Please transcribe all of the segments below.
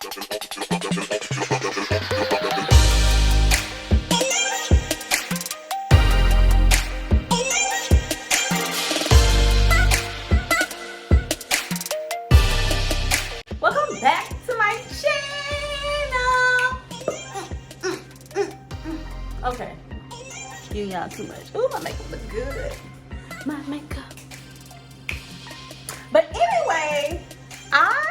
Welcome back to my channel. Okay, giving y'all too much. Ooh, my makeup looks good. My makeup. But anyway, I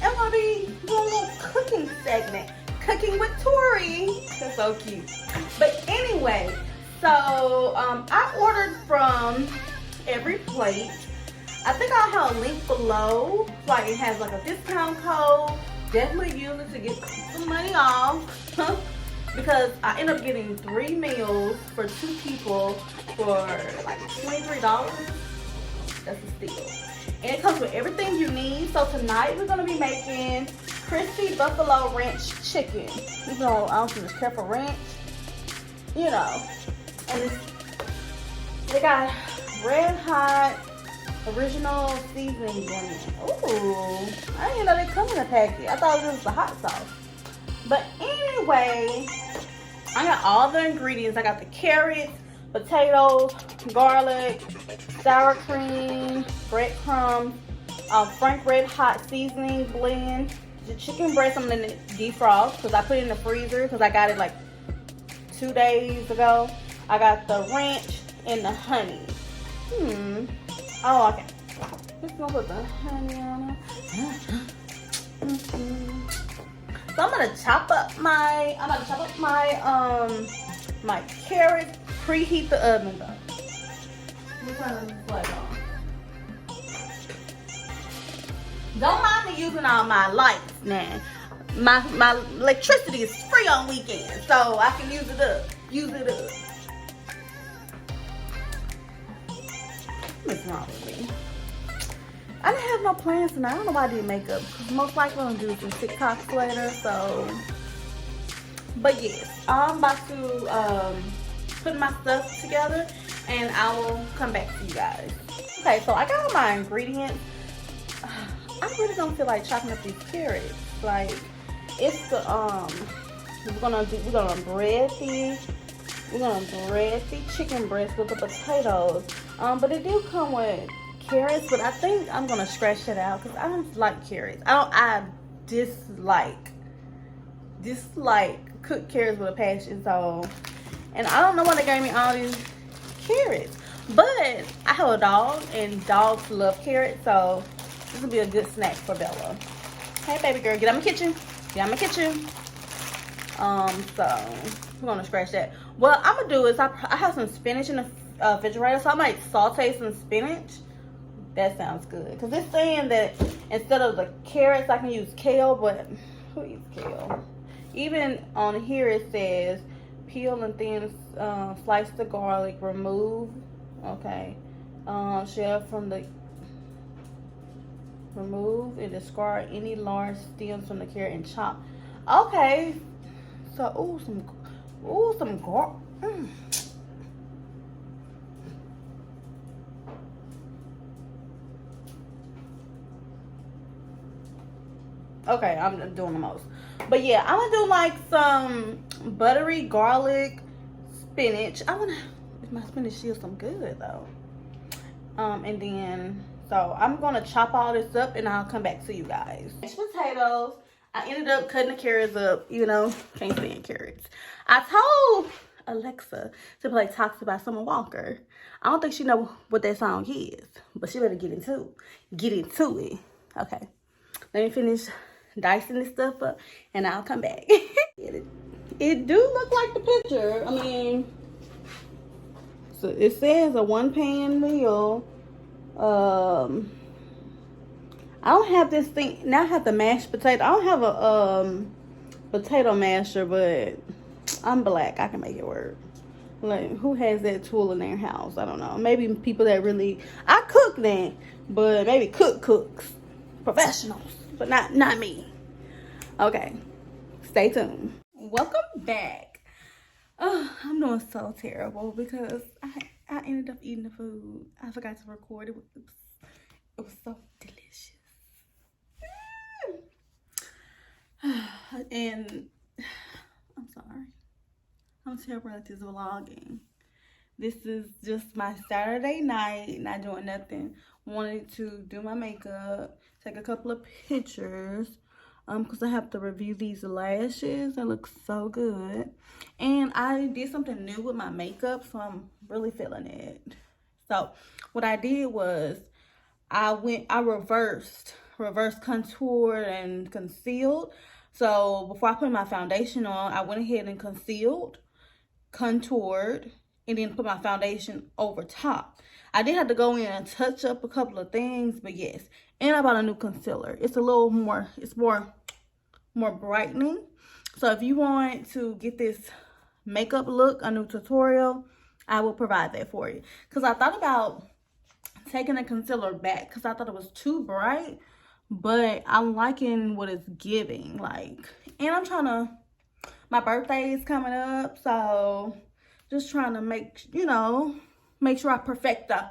am gonna be doing a little cooking segment. Cooking with Tori. That's so cute. But anyway, so I ordered from Every Plate. I think I'll have a link below. Like it has like a discount code. Definitely use it to get some money off. Because I end up getting 3 meals for 2 people for like $23. That's a steal. And it comes with everything you need. So tonight we're gonna be making crispy buffalo ranch chicken. You know, I don't think it's careful ranch. You know. And they got red hot original seasoning blend. Ooh, I didn't know they come in a packet. I thought it was the hot sauce. But anyway, I got all the ingredients. I got the carrots, potatoes, garlic, sour cream, breadcrumbs, Frank Red Hot seasoning blend, the chicken breast I'm gonna defrost because I put it in the freezer because I got it like 2 days ago. I got the ranch and the honey. Oh, okay. Just gonna put the honey on it. So I'm gonna chop up my, my carrots. Preheat the oven though. Let me turn this light on. Don't mind me using all my lights now. My electricity is free on weekends, so I can use it up. What's wrong with me? I didn't have no plans tonight. I don't know why I did makeup. Because most likely I'm going to do some TikToks later. So, but yes, I'm about to put my stuff together and I will come back to you guys. Okay, so I got all my ingredients. I really don't feel like chopping up these carrots. Like, it's the, we're gonna bread the chicken breast with the potatoes. But it do come with carrots, but I think I'm gonna scratch it out because I don't like carrots. I dislike cooked carrots with a passion. So, and I don't know why they gave me all these carrots, but I have a dog and dogs love carrots, so this will be a good snack for Bella. Hey baby girl, get out my kitchen. So we're gonna scratch that. What I'm gonna do is I have some spinach in the refrigerator, so I might saute some spinach. That sounds good because it's saying that instead of the carrots I can use kale, but who eats kale? Even on here it says peel and thin slice the garlic, remove shell from the remove and discard any large stems from the carrot and chop. Okay, so some garlic. Okay, I'm doing the most. But yeah, I'm gonna do like some buttery garlic spinach. My spinach feels some good though. And then, so I'm gonna chop all this up and I'll come back to you guys. Potatoes. I ended up cutting the carrots up, you know, can't stand carrots. I told Alexa to play Toxic by Summer Walker. I don't think she know what that song is, but she better get into it. Okay, let me finish dicing this stuff up and I'll come back. It do look like the picture. I mean, so it says a 1-pan meal. I don't have this thing now. I have the mashed potato. I don't have a potato masher, but I'm black. I can make it work. Like, who has that tool in their house? I don't know. Maybe people that really, I cook then, but maybe cooks, professionals, but not me. Okay, stay tuned. Welcome back. Oh, I'm doing so terrible because I ended up eating the food. I forgot to record it. It was so delicious. And I'm sorry, I'm terrible at this vlogging. This is just my Saturday night, not doing nothing. Wanted to do my makeup, take a couple of pictures, because I have to review these lashes. They look so good. And I did something new with my makeup, so I'm really feeling it. So what I did was I reversed contoured and concealed. So before I put my foundation on, I went ahead and concealed, contoured, and then put my foundation over top. I did have to go in and touch up a couple of things, but yes. And I bought a new concealer. It's a little more, it's more brightening. So if you want to get this makeup look, a new tutorial, I will provide that for you. Because I thought about taking the concealer back because I thought it was too bright, but I'm liking what it's giving. Like, and I'm trying to, my birthday is coming up, so just trying to make, you know, make sure I perfect the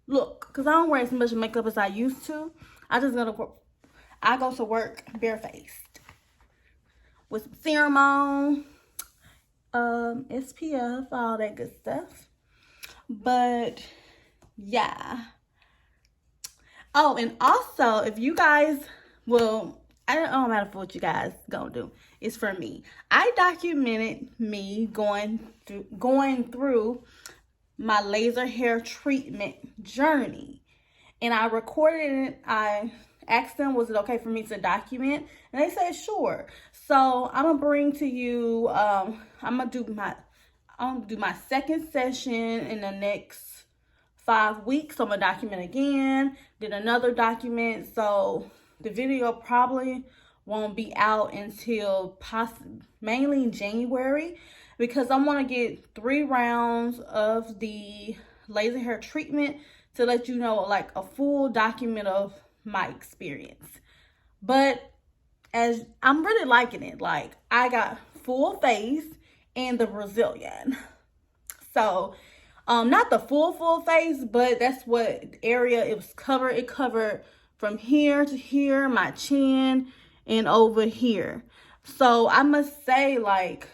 look. Because I don't wear as much makeup as I used to. I go to work barefaced with some serum on, SPF, all that good stuff. But yeah. Oh, and also, if you guys will, I don't matter what you guys gonna do. It's for me. I documented me going through my laser hair treatment journey, and I recorded it. I asked them, was it okay for me to document? And they said sure. So I'm gonna bring to you. I'm gonna do my second session in the next 5 weeks. So I'm gonna document again, did another document. So the video probably won't be out until mainly January, because I want to get 3 rounds of the laser hair treatment to let you know, like, a full document of my experience. But as I'm really liking it, like, I got full face and the Brazilian. So not the full face, but that's what area it was covered. It covered from here to here, my chin, and over here. So I must say, like,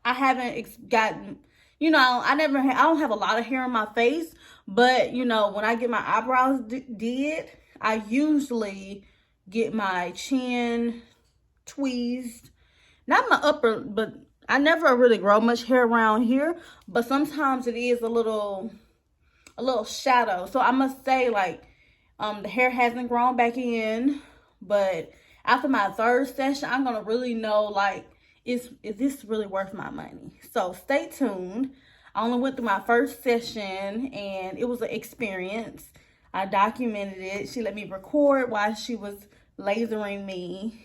I haven't gotten, you know, I don't have a lot of hair on my face, but, you know, when I get my eyebrows did, I usually get my chin tweezed. Not my upper, but I never really grow much hair around here, but sometimes it is a little shadow. So I must say, like, the hair hasn't grown back in, but after my 3rd session, I'm gonna really know, like, is this really worth my money? So stay tuned. I only went through my 1st session, and it was an experience. I documented it. She let me record while she was lasering me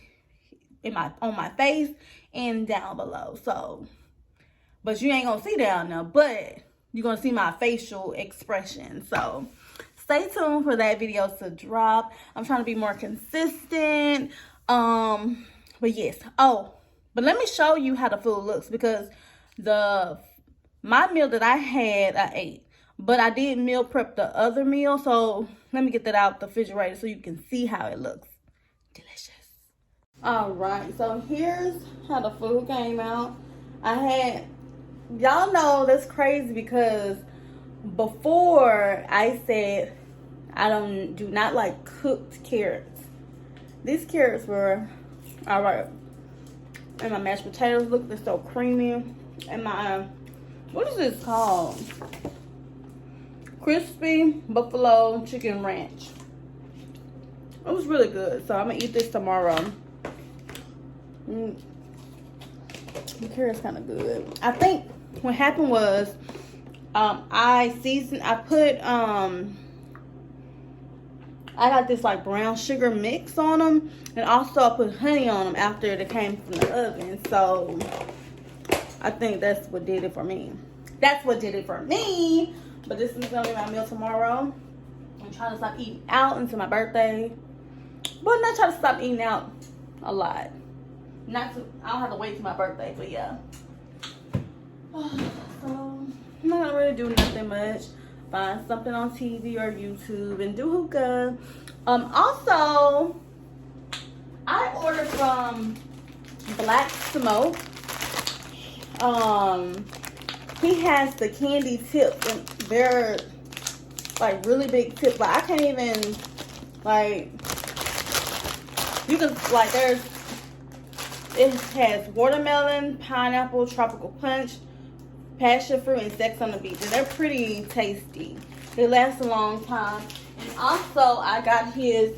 on my face and down below. So, but you ain't gonna see down there, but you're gonna see my facial expression. So stay tuned for that video to drop. I'm trying to be more consistent. But yes. Oh, but let me show you how the food looks, because my meal that I had, I ate, but I did meal prep the other meal. So let me get that out the refrigerator so you can see how it looks. Delicious. All right, so here's how the food came out. Y'all know that's crazy, because before I said I do not like cooked carrots. These carrots were all right. And my mashed potatoes look, they're so creamy. And my, what is this called? Crispy buffalo chicken ranch. It was really good. So I'm gonna eat this tomorrow. The carrot's kind of good. I think what happened was I got this like brown sugar mix on them, and also I put honey on them after it came from the oven. So I think that's what did it for me. That's what did it for me. But this is gonna be my meal tomorrow. I'm trying to stop eating out until my birthday, but not trying to stop eating out a lot. I don't have to wait till my birthday, but yeah. So I'm not gonna really do nothing much. Find something on TV or YouTube and do hookah. Also, I ordered from black smoke. He has the candy tips, and they're like really big tips. Like I can't even, like, you can, like, it has watermelon, pineapple, tropical punch, passion fruit, and sex on the beach. And they're pretty tasty. They last a long time. And also I got his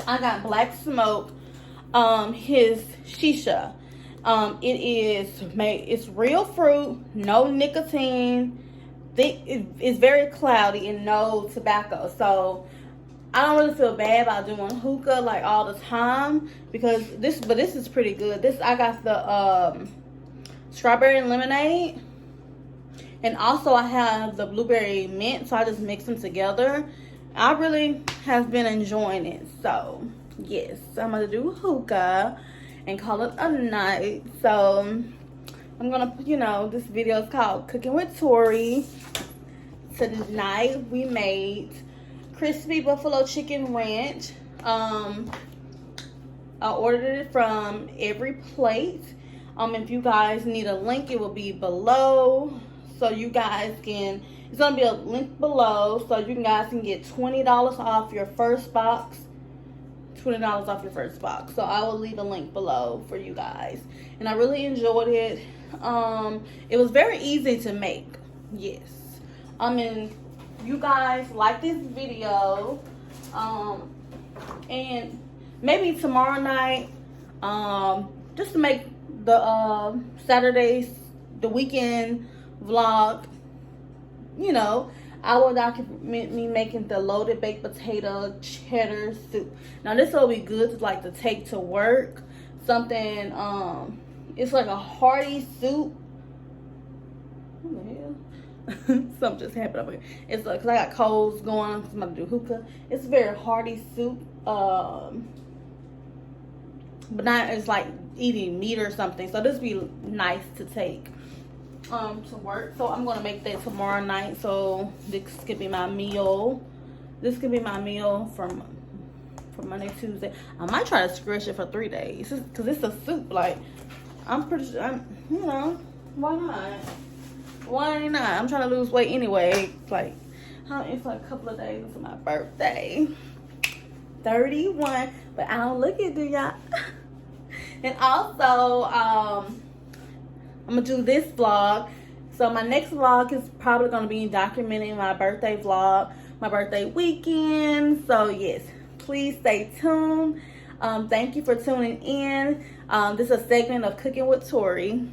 I got black smoke, his shisha. It's real fruit, no nicotine. It's very cloudy and no tobacco. So I don't really feel bad about doing hookah like all the time because this is pretty good. I got the strawberry and lemonade, and also I have the blueberry mint. So I just mix them together. I really have been enjoying it. So yes, I'm gonna do hookah and call it a night. So I'm gonna, this video is called Cooking with Tori. Tonight we made crispy buffalo chicken ranch. I ordered it from Every Plate. If you guys need a link, it will be below, so you guys can, it's gonna be a link below, so you guys can get $20 off your first box. $20 off your first box. So I will leave a link below for you guys. And I really enjoyed it. It was very easy to make. Yes. You guys like this video, and maybe tomorrow night, just to make the Saturdays, the weekend vlog, I will document me making the loaded baked potato cheddar soup. Now this will be good to take to work. Something, it's like a hearty soup. What the hell? Something just happened over here. It's like, cause I got coals going. I'm about to do hookah. It's a very hearty soup, but not as like eating meat or something. So this would be nice to take to work. So I'm gonna make that tomorrow night. So this could be my meal. This could be my meal from Monday, Tuesday. I might try to stretch it for 3 days because it's a soup. Like I'm pretty sure, why not? Why not? I'm trying to lose weight anyway. It's like a couple of days until my birthday. 31. But I don't look it, do y'all? And also, I'm going to do this vlog. So my next vlog is probably going to be documenting my birthday vlog. My birthday weekend. So yes, please stay tuned. Thank you for tuning in. This is a segment of Cooking with Tori.